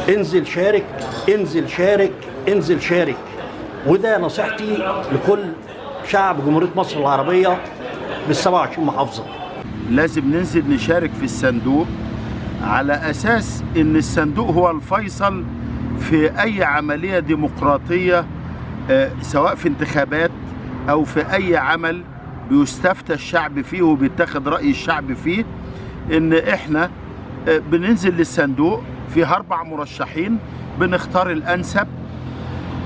انزل شارك، انزل شارك، انزل شارك. وده نصيحتي لكل شعب جمهورية مصر العربية بال27 محافظة. لازم ننزل نشارك في الصندوق على أساس إن الصندوق هو الفيصل في أي عملية ديمقراطية، سواء في انتخابات أو في أي عمل بيستفتى الشعب فيه وبيتخذ رأي الشعب فيه. إن إحنا بننزل للصندوق فيه 4 مرشحين، بنختار الأنسب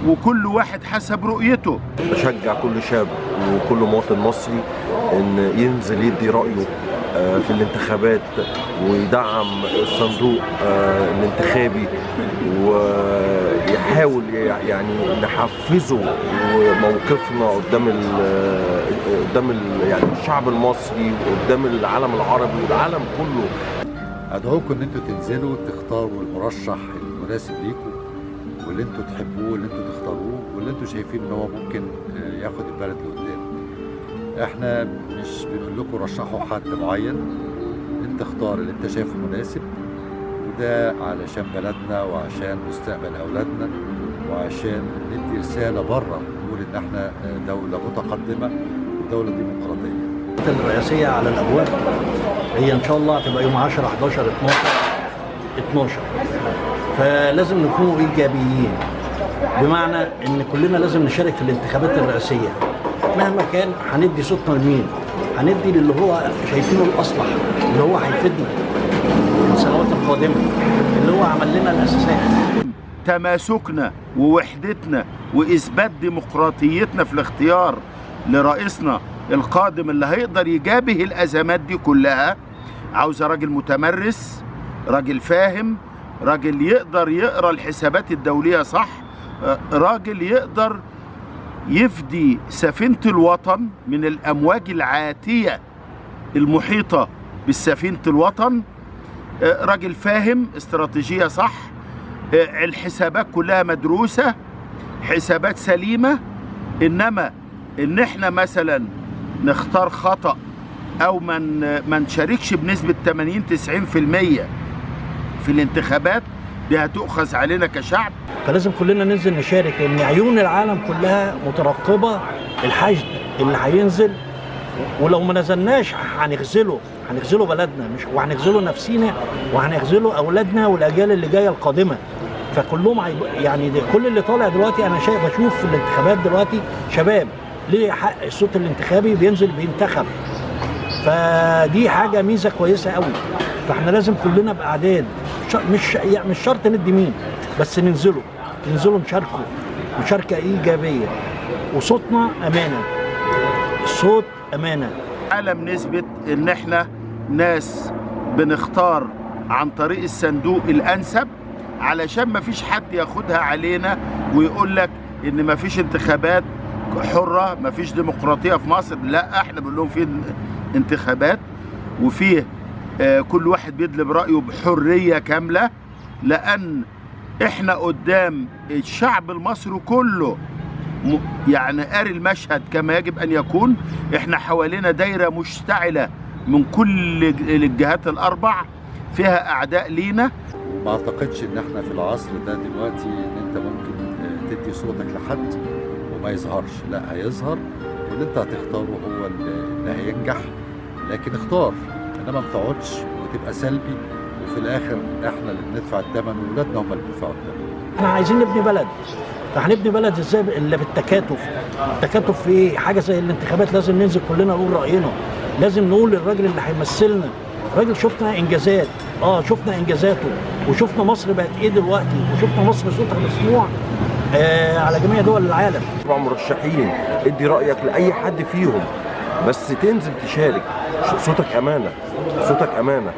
وكل واحد حسب رؤيته. بشجع كل شاب وكل مواطن مصري ان ينزل يدي رأيه في الانتخابات ويدعم الصندوق الانتخابي، ويحاول يعني نحفزه موقفنا قدام يعني الشعب المصري وقدام العالم العربي والعالم كله. ادعوكم ان انتوا تنزلوا تختاروا المرشح المناسب ليكم واللي انتوا تحبوه واللي انتوا تختاروه واللي انتوا شايفين ان هو ممكن ياخد البلد لقدام. احنا مش بنقول لكم رشحوا حد معين، انت اختار اللي انت شايفه مناسب، وده علشان بلدنا وعشان مستقبل اولادنا وعشان ندي رساله بره نقول ان احنا دوله متقدمه ودوله ديمقراطيه. الرئاسيه على الابواب هي ان شاء الله هتبقى يوم 10 11 12 فلازم نكون ايجابيين، بمعنى ان كلنا لازم نشارك في الانتخابات الرئاسيه. مهما كان هندي صوتنا لمين؟ هندي للي هو شايفينه الاصلح، اللي هو هيفيدنا في السنوات القادمه، اللي هو عمل لنا الاساسات. تماسكنا ووحدتنا واثبات ديمقراطيتنا في الاختيار لرئيسنا القادم اللي هيقدر يجابه الازمات دي كلها. عاوزه راجل متمرس، راجل فاهم، راجل يقدر يقرا الحسابات الدوليه صح، راجل يقدر يفدي سفينة الوطن من الأمواج العاتية المحيطة بالسفينة الوطن، راجل فاهم استراتيجية صح، الحسابات كلها مدروسة، حسابات سليمة. إنما إن إحنا مثلا نختار خطأ أو ما نشاركش بنسبة 80-90% في الانتخابات دي هتؤخذ علينا كشعب. فلازم كلنا ننزل نشارك، لان عيون العالم كلها مترقبه الحشد اللي هينزل، ولو ما نزلناش هنخذله بلدنا، مش وهنخذله نفسينا وهنخذله اولادنا والاجيال اللي جايه القادمه. فكلهم يعني كل اللي طالع دلوقتي انا بشوف في الانتخابات دلوقتي شباب ليه حق الصوت الانتخابي بينزل بينتخب، فدي حاجه ميزه كويسه قوي. فاحنا لازم كلنا باعداد، مش شرط ندي مين، بس ننزلوا نشاركوا مشاركه ايجابيه، وصوتنا امانه، الصوت امانه. عالم نثبت ان احنا ناس بنختار عن طريق الصندوق الانسب، علشان ما فيش حد ياخدها علينا ويقول لك ان ما فيش انتخابات حره، ما فيش ديمقراطيه في مصر. لا، احنا بنقول لهم في انتخابات وفيه كل واحد بيدلب رأيه بحرية كاملة، لأن احنا قدام الشعب المصري كله يعني قاري المشهد كما يجب أن يكون. احنا حوالينا دايرة مشتعلة من كل الجهات الأربع فيها أعداء لينا. ما أعتقدش إن احنا في العصر ده دلوقتي إن أنت ممكن تدي صوتك لحد وما يظهرش، لا هيظهر، واللي أنت هتختاره هو اللي هينجح. لكن اختار، انما ما تقعدش وتبقى سلبي وفي الاخر احنا اللي بندفع الثمن واولادنا هم اللي بيدفعوا الثمن. احنا عايزين نبني بلد، فهنبني بلد ازاي الا بالتكاتف. التكاتف في ايه؟ حاجه زي الانتخابات لازم ننزل كلنا نقول راينا، لازم نقول للراجل اللي هيمثلنا. الراجل شفنا انجازات، شفنا انجازاته، وشفنا مصر بقت ايه دلوقتي، وشفنا مصر صوتها مسموع على جميع دول العالم. 4 مرشحين، ادي رايك لاي حد فيهم، بس تنزل تشارك. صوتك امانه، صوتك امانه،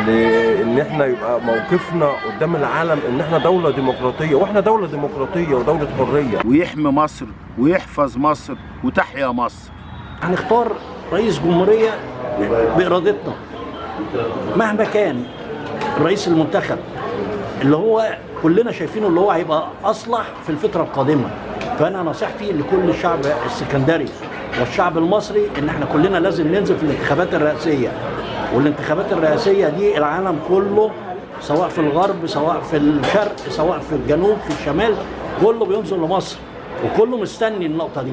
لان احنا يبقى موقفنا قدام العالم ان احنا دوله ديمقراطيه، واحنا دوله ديمقراطيه ودوله حريه. ويحمي مصر ويحفظ مصر وتحيا مصر. هنختار رئيس جمهوريه بارادتنا مهما كان الرئيس المنتخب، اللي هو كلنا شايفينه اللي هو هيبقى اصلح في الفتره القادمه. فانا نصيحتي لكل الشعب السكندري والشعب المصري ان احنا كلنا لازم ننزل في الانتخابات الرئاسيه، والانتخابات الرئاسيه دي العالم كله سواء في الغرب سواء في الشرق سواء في الجنوب في الشمال، كله بينظر لمصر وكله مستني النقطه دي.